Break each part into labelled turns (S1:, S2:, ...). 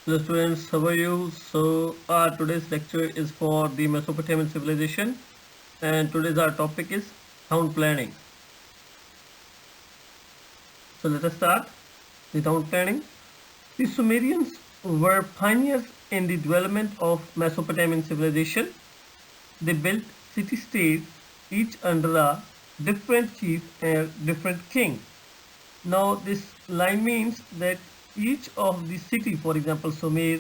S1: Hello students, how are you? Today's lecture is for the Mesopotamian civilization, and today's our topic is town planning. So let us start the town planning. The Sumerians were pioneers in the development of Mesopotamian civilization. They built city-states, each under a different chief and different king. Now this line means that each of the city, for example, Sumer,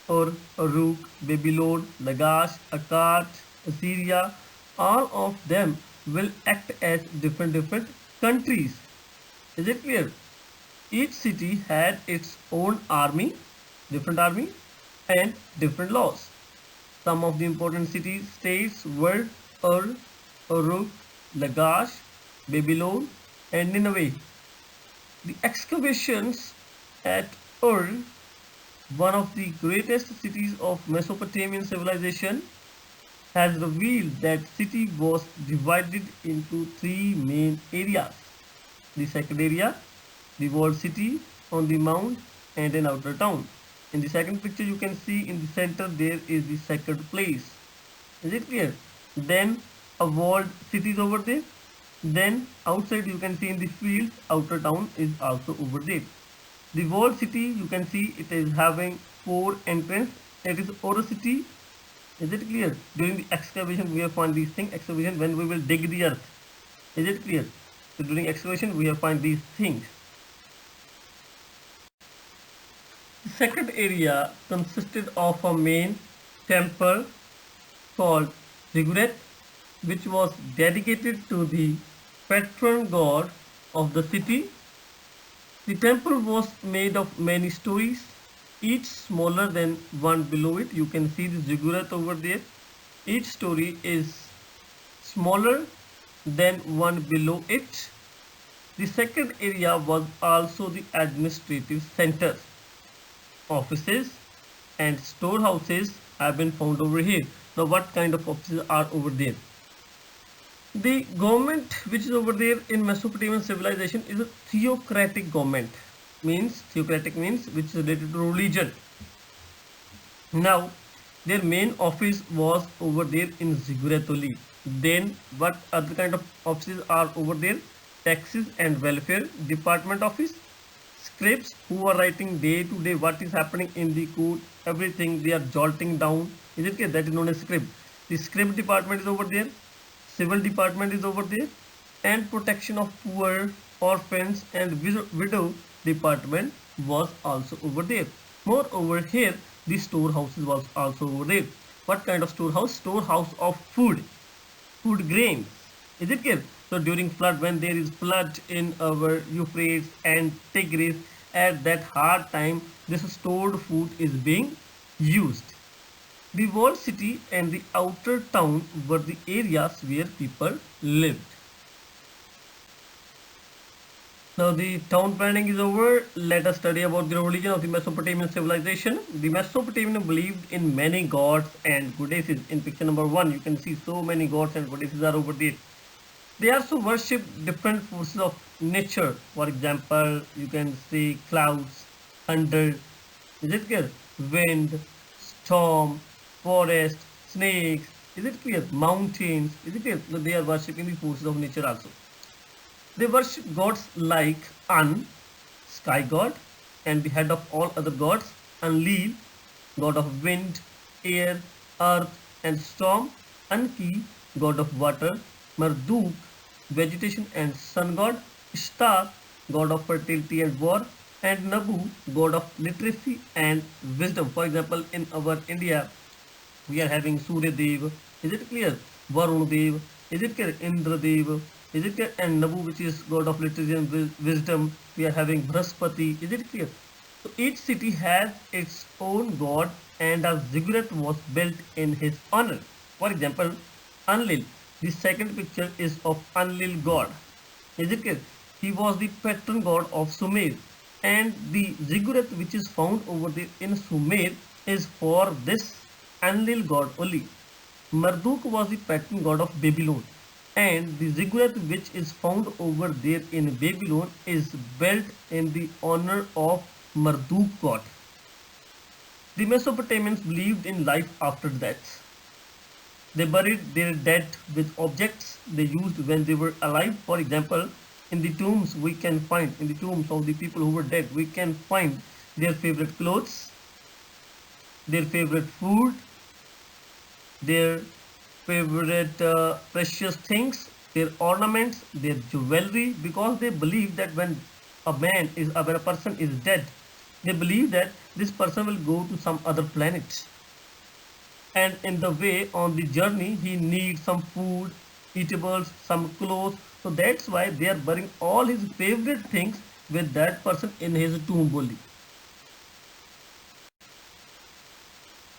S1: Ur, Uruk, Babylon, Lagash, Akkad, Assyria, all of them will act as different countries. Is it clear? Each city had its own army, and different laws. Some of the important city states were Ur, Uruk, Lagash, Babylon, and Nineveh. The excavations at Ur, one of the greatest cities of Mesopotamian civilization, has revealed that city was divided into three main areas. The sacred area, the walled city on the mount, and an outer town. In the second picture you can see in the center there is the sacred place. Is it clear? Then a walled city is over there. Then outside you can see in the field, outer town is also over there. The walled city you can see it is having four entrance. It is Oro city. Is it clear? During the excavation we have found these things. Excavation when we will dig the earth. Is it clear? So during excavation we have found these things. The sacred area consisted of a main temple called Ziggurat, which was dedicated to the patron god of the city. The temple was made of many stories, each smaller than one below it. You can see the ziggurat over there. Each story is smaller than one below it. The second area was also the administrative center. Offices and storehouses have been found over here. Now what kind of offices are over there? The government which is over there in Mesopotamian civilization is a theocratic government. Theocratic means which is related to religion. Now their main office was over there in Ziggurat only. Then what other kind of offices are over there? Taxes and welfare department office, scripts who are writing day to day what is happening in the court, everything they are jotting down. Is it clear? That is known as script. The script department is over there, civil department is over there, and protection of poor, orphans, and widow department was also over there. Moreover, here the storehouses was also over there. What kind of storehouse? Storehouse of food grains. Is it clear? So during flood, when there is flood in our Euphrates and Tigris, at that hard time, this stored food is being used. The walled city and the outer town were the areas where people lived. Now the town planning is over. Let us study about the religion of the Mesopotamian civilization. The Mesopotamians believed in many gods and goddesses. In picture number 1, you can see so many gods and goddesses are over there. They also worship different forces of nature. For example, you can see clouds, thunder, is it clear? Wind, storm, forest, snakes, is it clear? Mountains, is it clear? So they are worshipping the forces of nature also. They worship gods like An, sky god, and the head of all other gods, Enlil, god of wind, air, earth, and storm, Anki, god of water, Marduk, vegetation and sun god, Ishtar, god of fertility and war, and Nabu, god of literacy and wisdom. For example, in our India, we are having Surya Dev, is it clear? Varun Dev, is it clear? Indra Dev, is it clear? And Nabu, which is god of literacy and wisdom, we are having Brahaspati, is it clear? So each city has its own god and a ziggurat was built in his honor. For example, Enlil, the second picture is of Enlil god. Is it clear? He was the patron god of Sumer, and the ziggurat which is found over there in Sumer is for this Enlil god only. Marduk was the patron god of Babylon, and the ziggurat which is found over there in Babylon is built in the honor of Marduk god. The Mesopotamians believed in life after death. They buried their dead with objects they used when they were alive. For example, in the tombs we can find, in the tombs of the people who were dead, we can find their favorite clothes, their favorite food, their favorite precious things, their ornaments, their jewelry, because they believe that when a person is dead, they believe that this person will go to some other planet, and in the way on the journey he needs some food, eatables, some clothes. So that's why they are burying all his favorite things with that person in his tomb only.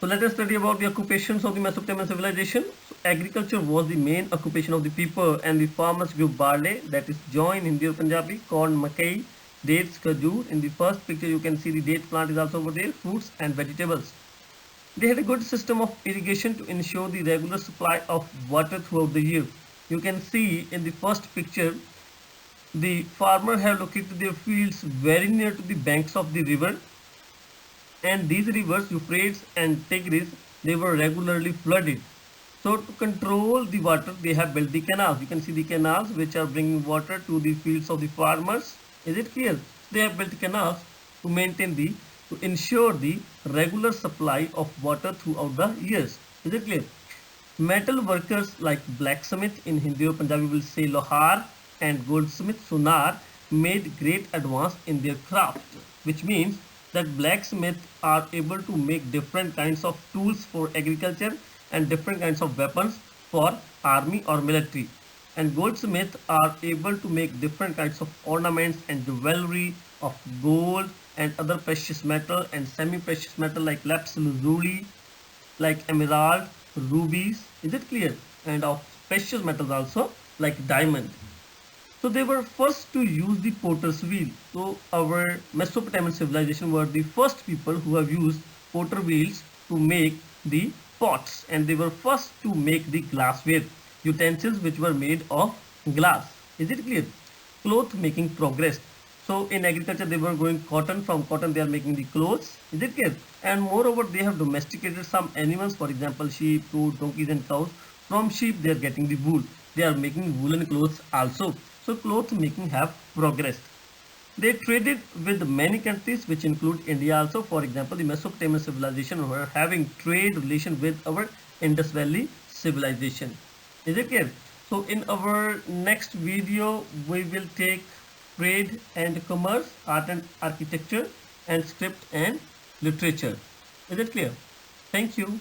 S1: So let us study about the occupations of the Mesopotamian civilization. So agriculture was the main occupation of the people, and the farmers grew barley, that is jaw in Hindi or Punjabi, corn, makkei, dates, khajur. In the first picture you can see the date plant is also over there, fruits and vegetables. They had a good system of irrigation to ensure the regular supply of water throughout the year. You can see in the first picture, the farmer have located their fields very near to the banks of the river, and these rivers, Euphrates and Tigris, they were regularly flooded. So to control the water, they have built the canals. You can see the canals which are bringing water to the fields of the farmers. Is it clear? They have built canals to to ensure the regular supply of water throughout the years. Is it clear? Metal workers like blacksmith in Hindi or Punjabi will say lohar and goldsmith sonar made great advance in their craft, which means that blacksmiths are able to make different kinds of tools for agriculture and different kinds of weapons for army or military. And goldsmiths are able to make different kinds of ornaments and jewelry of gold and other precious metal and semi-precious metal like lapis lazuli, like emerald, rubies, is it clear? And of precious metals also like diamond. So they were first to use the potter's wheel. So our Mesopotamian civilization were the first people who have used potter wheels to make the pots, and they were first to make the glassware utensils which were made of glass. Is it clear? Cloth making progress. So in agriculture they were growing cotton, from cotton they are making the clothes. Is it clear? And moreover they have domesticated some animals, for example sheep, goat, donkeys and cows. From sheep they are getting the wool. They are making woolen clothes also. So cloth making have progressed. They traded with many countries which include India also. For example, the Mesopotamian civilization were having trade relation with our Indus Valley civilization. Is it clear? So in our next video, we will take trade and commerce, art and architecture, and script and literature. Is it clear? Thank you.